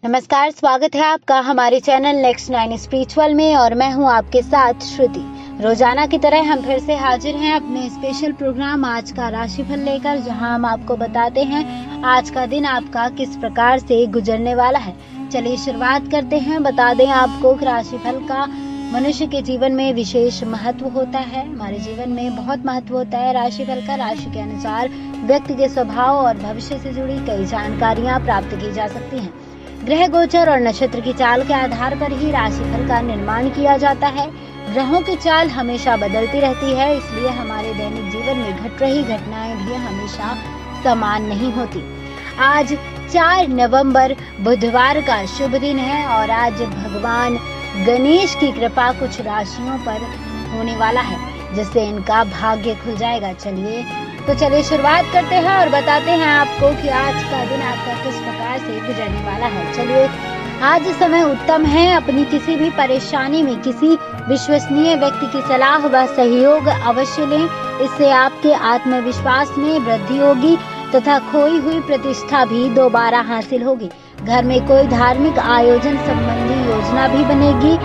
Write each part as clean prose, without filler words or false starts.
नमस्कार, स्वागत है आपका हमारे चैनल नेक्स्ट 9 स्पिरिचुअल में और मैं हूं आपके साथ श्रुति। रोजाना की तरह हम फिर से हाजिर हैं अपने स्पेशल प्रोग्राम आज का राशिफल लेकर, जहां हम आपको बताते हैं आज का दिन आपका किस प्रकार से गुजरने वाला है। चलिए शुरुआत करते हैं। बता दें आपको कि राशिफल का मनुष्य के जीवन में विशेष महत्व होता है। हमारे जीवन में बहुत महत्व होता है राशिफल का। राशि के अनुसार व्यक्ति के स्वभाव और भविष्य से जुड़ी कई जानकारियां प्राप्त की जा सकती हैं। ग्रह गोचर और नक्षत्र की चाल के आधार पर ही राशिफल का निर्माण किया जाता है। ग्रहों की चाल हमेशा बदलती रहती है, इसलिए हमारे दैनिक जीवन में घट रही घटनाएं भी हमेशा समान नहीं होती। आज 4 नवंबर बुधवार का शुभ दिन है और आज भगवान गणेश की कृपा कुछ राशियों पर होने वाला है, जिससे इनका भाग्य खुल जाएगा। चलिए शुरुआत करते हैं और बताते हैं आपको कि आज का दिन आपका किस प्रकार से गुजरने वाला है। चलिए, आज समय उत्तम है। अपनी किसी भी परेशानी में किसी विश्वसनीय व्यक्ति की सलाह व सहयोग अवश्य लें। इससे आपके आत्मविश्वास में वृद्धि होगी तथा खोई हुई प्रतिष्ठा भी दोबारा हासिल होगी। घर में कोई धार्मिक आयोजन संबंधी योजना भी बनेगी।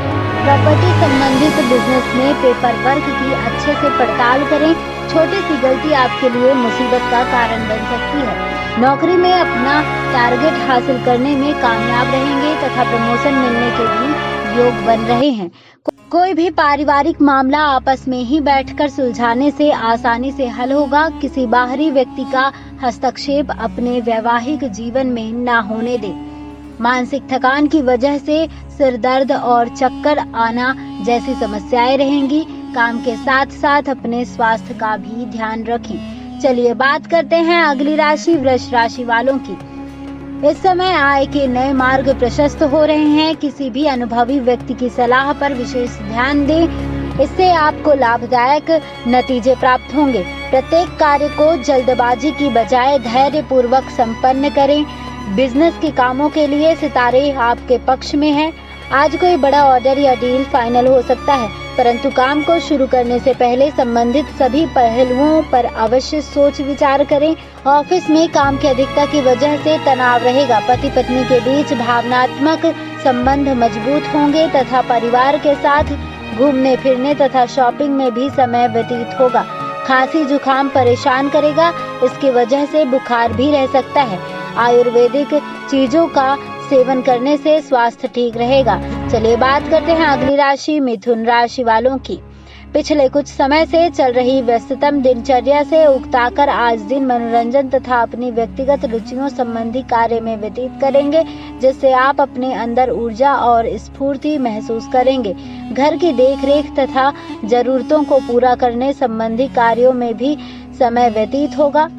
प्रॉपर्टी संबंधित बिजनेस में पेपर वर्क की अच्छे से पड़ताल करें। छोटी सी गलती आपके लिए मुसीबत का कारण बन सकती है। नौकरी में अपना टारगेट हासिल करने में कामयाब रहेंगे तथा प्रमोशन मिलने के भी योग बन रहे हैं। कोई भी पारिवारिक मामला आपस में ही बैठकर सुलझाने से आसानी से हल होगा। किसी बाहरी व्यक्ति का हस्तक्षेप अपने वैवाहिक जीवन में न होने दे। मानसिक थकान की वजह से सिर दर्द और चक्कर आना जैसी समस्याएं रहेंगी। काम के साथ साथ अपने स्वास्थ्य का भी ध्यान रखें। चलिए बात करते हैं अगली राशि वृष राशि वालों की। इस समय आय के नए मार्ग प्रशस्त हो रहे हैं। किसी भी अनुभवी व्यक्ति की सलाह पर विशेष ध्यान दें, इससे आपको लाभदायक नतीजे प्राप्त होंगे। प्रत्येक कार्य को जल्दबाजी की बजाय धैर्य पूर्वक संपन्न करें। बिजनेस के कामों के लिए सितारे आपके पक्ष में हैं। आज कोई बड़ा ऑर्डर या डील फाइनल हो सकता है, परंतु काम को शुरू करने से पहले संबंधित सभी पहलुओं पर अवश्य सोच विचार करें। ऑफिस में काम की अधिकता की वजह से तनाव रहेगा। पति पत्नी के बीच भावनात्मक संबंध मजबूत होंगे तथा परिवार के साथ घूमने फिरने तथा शॉपिंग में भी समय व्यतीत होगा। खांसी जुकाम परेशान करेगा, इसकी वजह से बुखार भी रह सकता है। आयुर्वेदिक चीजों का सेवन करने से स्वास्थ्य ठीक रहेगा। चलिए बात करते हैं अगली राशि मिथुन राशि वालों की। पिछले कुछ समय से चल रही व्यस्ततम दिनचर्या से उकताकर आज दिन मनोरंजन तथा अपनी व्यक्तिगत रुचियों संबंधी कार्य में व्यतीत करेंगे, जिससे आप अपने अंदर ऊर्जा और स्फूर्ति महसूस करेंगे। घर की देखरेख तथा जरूरतों को पूरा करने संबंधी कार्यों में भी समय व्यतीत होगा।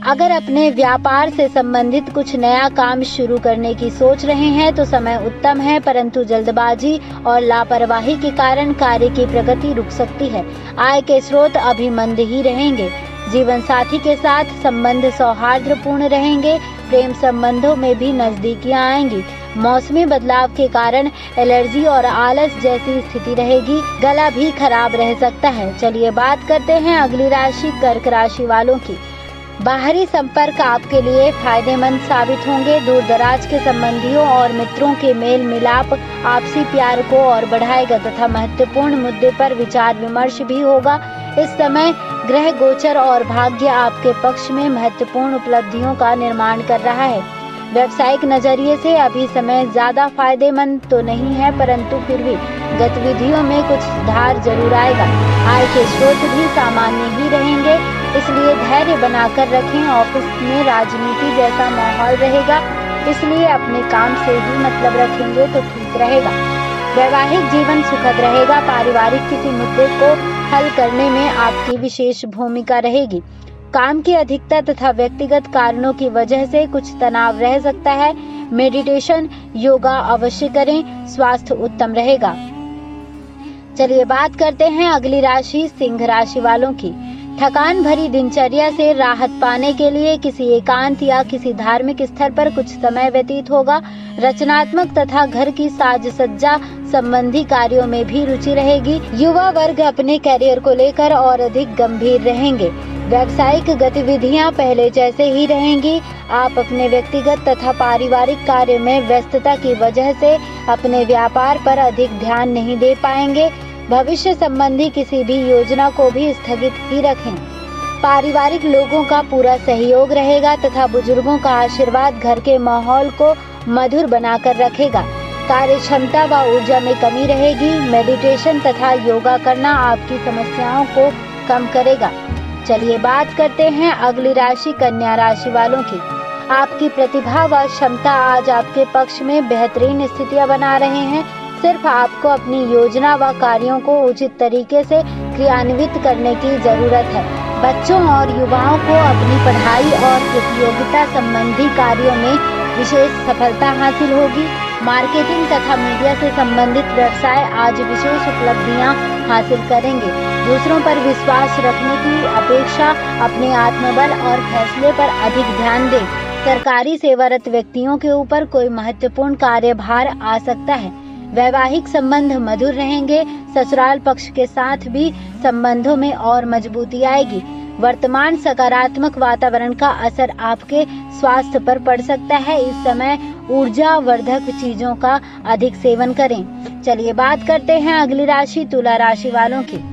अगर अपने व्यापार से संबंधित कुछ नया काम शुरू करने की सोच रहे हैं तो समय उत्तम है, परंतु जल्दबाजी और लापरवाही के कारण कार्य की प्रगति रुक सकती है। आय के स्रोत अभी मंद ही रहेंगे। जीवन साथी के साथ संबंध सौहार्दपूर्ण रहेंगे। प्रेम संबंधों में भी नजदीकियां आएंगी। मौसमी बदलाव के कारण एलर्जी और आलस जैसी स्थिति रहेगी। गला भी खराब रह सकता है। चलिए बात करते हैं अगली राशि कर्क राशि वालों की। बाहरी संपर्क आपके लिए फायदेमंद साबित होंगे। दूर दराज के संबंधियों और मित्रों के मेल मिलाप आपसी प्यार को और बढ़ाएगा तथा महत्वपूर्ण मुद्दे पर विचार विमर्श भी होगा। इस समय ग्रह गोचर और भाग्य आपके पक्ष में महत्वपूर्ण उपलब्धियों का निर्माण कर रहा है। व्यावसायिक नजरिए से अभी समय ज्यादा फायदेमंद तो नहीं है, परंतु फिर भी गतिविधियों में कुछ सुधार जरूर आएगा। आय के स्रोत भी सामान्य ही रहेंगे, इसलिए धैर्य बनाकर रखें। ऑफिस में राजनीति जैसा माहौल रहेगा, इसलिए अपने काम से ही मतलब रखेंगे तो ठीक रहेगा। वैवाहिक जीवन सुखद रहेगा। पारिवारिक किसी मुद्दे को हल करने में आपकी विशेष भूमिका रहेगी। काम की अधिकता तथा व्यक्तिगत कारणों की वजह से कुछ तनाव रह सकता है। मेडिटेशन योगा अवश्य करें, स्वास्थ्य उत्तम रहेगा। चलिए बात करते हैं अगली राशि सिंह राशि वालों की। थकान भरी दिनचर्या से राहत पाने के लिए किसी एकांत या किसी धार्मिक स्थल पर कुछ समय व्यतीत होगा। रचनात्मक तथा घर की साज सज्जा संबंधी कार्यों में भी रुचि रहेगी। युवा वर्ग अपने करियर को लेकर और अधिक गंभीर रहेंगे। व्यावसायिक गतिविधियां पहले जैसे ही रहेंगी। आप अपने व्यक्तिगत तथा पारिवारिक कार्य में व्यस्तता की वजह से अपने व्यापार पर अधिक ध्यान नहीं दे पाएंगे। भविष्य संबंधी किसी भी योजना को भी स्थगित ही रखें। पारिवारिक लोगों का पूरा सहयोग रहेगा तथा बुजुर्गों का आशीर्वाद घर के माहौल को मधुर बनाकर रखेगा। कार्य क्षमता व ऊर्जा में कमी रहेगी। मेडिटेशन तथा योगा करना आपकी समस्याओं को कम करेगा। चलिए बात करते हैं अगली राशि कन्या राशि वालों की। आपकी प्रतिभा व क्षमता आज आपके पक्ष में बेहतरीन स्थितियां बना रहे हैं। सिर्फ आपको अपनी योजना व कार्यों को उचित तरीके से क्रियान्वित करने की जरूरत है। बच्चों और युवाओं को अपनी पढ़ाई और प्रतियोगिता संबंधी कार्यों में विशेष सफलता हासिल होगी। मार्केटिंग तथा मीडिया से संबंधित व्यवसाय आज विशेष उपलब्धियां हासिल करेंगे। दूसरों पर विश्वास रखने की अपेक्षा अपने आत्मबल और फैसले पर अधिक ध्यान दें। सरकारी सेवारत व्यक्तियों के ऊपर कोई महत्वपूर्ण कार्यभार आ सकता है। वैवाहिक संबंध मधुर रहेंगे। ससुराल पक्ष के साथ भी संबंधों में और मजबूती आएगी। वर्तमान सकारात्मक वातावरण का असर आपके स्वास्थ्य पर पड़ सकता है। इस समय ऊर्जा वर्धक चीजों का अधिक सेवन करें। चलिए बात करते हैं अगली राशि तुला राशि वालों की।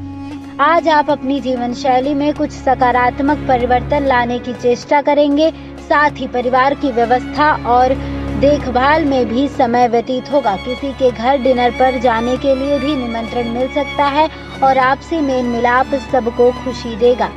आज आप अपनी जीवन शैली में कुछ सकारात्मक परिवर्तन लाने की चेष्टा करेंगे। साथ ही परिवार की व्यवस्था और देखभाल में भी समय व्यतीत होगा। किसी के घर डिनर पर जाने के लिए भी निमंत्रण मिल सकता है और आपसी मेल मिलाप सबको खुशी देगा।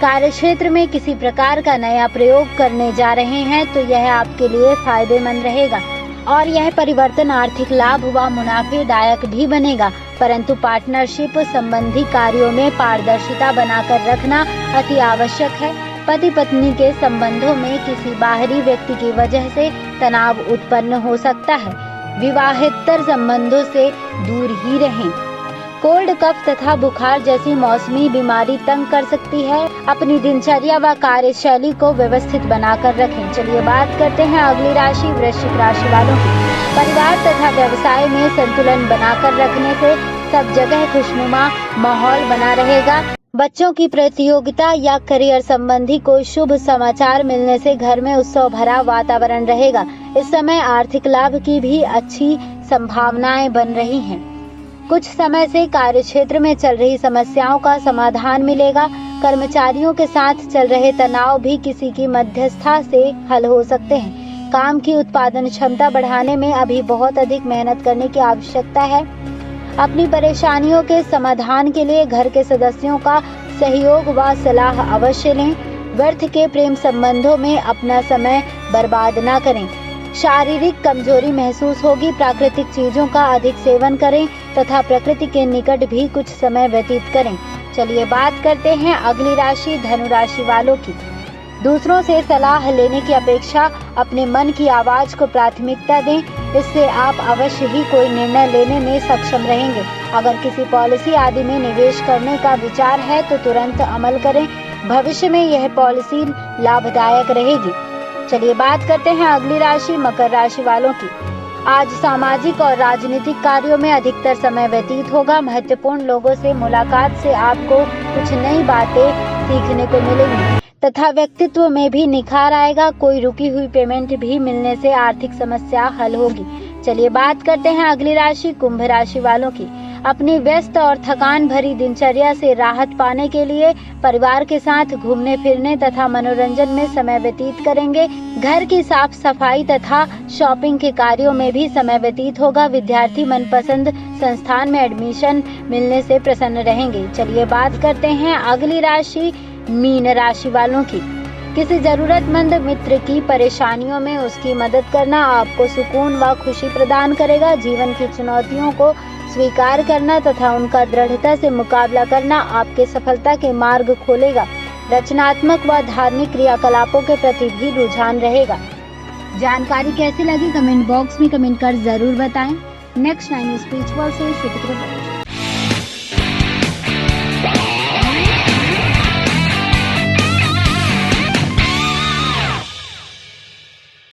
कार्यक्षेत्र में किसी प्रकार का नया प्रयोग करने जा रहे हैं तो यह आपके लिए फायदेमंद रहेगा और यह परिवर्तन आर्थिक लाभ व मुनाफेदायक भी बनेगा। परंतु पार्टनरशिप संबंधी कार्यों में पारदर्शिता बनाकर रखना अति आवश्यक है। पति पत्नी के संबंधों में किसी बाहरी व्यक्ति की वजह से तनाव उत्पन्न हो सकता है। विवाहेतर संबंधों से दूर ही रहें। कोल्ड कफ तथा बुखार जैसी मौसमी बीमारी तंग कर सकती है। अपनी दिनचर्या व कार्यशैली को व्यवस्थित बनाकर रखें। चलिए बात करते हैं अगली राशि वृश्चिक राशि वालों की। परिवार तथा व्यवसाय में संतुलन बनाकर रखने से सब जगह खुशनुमा माहौल बना रहेगा। बच्चों की प्रतियोगिता या करियर संबंधी कोई शुभ समाचार मिलने से घर में उत्सव भरा वातावरण रहेगा। इस समय आर्थिक लाभ की भी अच्छी संभावनाएं बन रही हैं। कुछ समय से कार्यक्षेत्र में चल रही समस्याओं का समाधान मिलेगा। कर्मचारियों के साथ चल रहे तनाव भी किसी की मध्यस्थता से हल हो सकते हैं। काम की उत्पादन क्षमता बढ़ाने में अभी बहुत अधिक मेहनत करने की आवश्यकता है। अपनी परेशानियों के समाधान के लिए घर के सदस्यों का सहयोग व सलाह अवश्य लें। व्यर्थ के प्रेम संबंधों में अपना समय बर्बाद न करें। शारीरिक कमजोरी महसूस होगी। प्राकृतिक चीजों का अधिक सेवन करें तथा प्रकृति के निकट भी कुछ समय व्यतीत करें। चलिए बात करते हैं अगली राशि धनु राशि वालों की। दूसरों से सलाह लेने की अपेक्षा अपने मन की आवाज को प्राथमिकता दें। इससे आप अवश्य ही कोई निर्णय लेने में सक्षम रहेंगे। अगर किसी पॉलिसी आदि में निवेश करने का विचार है तो तुरंत अमल करें। भविष्य में यह पॉलिसी लाभदायक रहेगी। चलिए बात करते हैं अगली राशि मकर राशि वालों की। आज सामाजिक और राजनीतिक कार्यों में अधिकतर समय व्यतीत होगा। महत्वपूर्ण लोगों से मुलाकात से आपको कुछ नई बातें सीखने को मिलेंगी तथा व्यक्तित्व में भी निखार आएगा। कोई रुकी हुई पेमेंट भी मिलने से आर्थिक समस्या हल होगी। चलिए बात करते हैं अगली राशि कुंभ राशि वालों की। अपनी व्यस्त और थकान भरी दिनचर्या से राहत पाने के लिए परिवार के साथ घूमने फिरने तथा मनोरंजन में समय व्यतीत करेंगे। घर की साफ सफाई तथा शॉपिंग के कार्यों में भी समय व्यतीत होगा। विद्यार्थी मनपसंद संस्थान में एडमिशन मिलने से प्रसन्न रहेंगे। चलिए बात करते हैं अगली राशि मीन राशि वालों की। किसी जरूरतमंद मित्र की परेशानियों में उसकी मदद करना आपको सुकून व खुशी प्रदान करेगा। जीवन की चुनौतियों को स्वीकार करना तथा उनका दृढ़ता से मुकाबला करना आपके सफलता के मार्ग खोलेगा। रचनात्मक व धार्मिक क्रियाकलापों के प्रति भी रुझान रहेगा। जानकारी कैसी लगी कमेंट बॉक्स में कमेंट कर जरूर बताएं। नेक्स्ट 9 स्पिरिचुअल से श्रुति।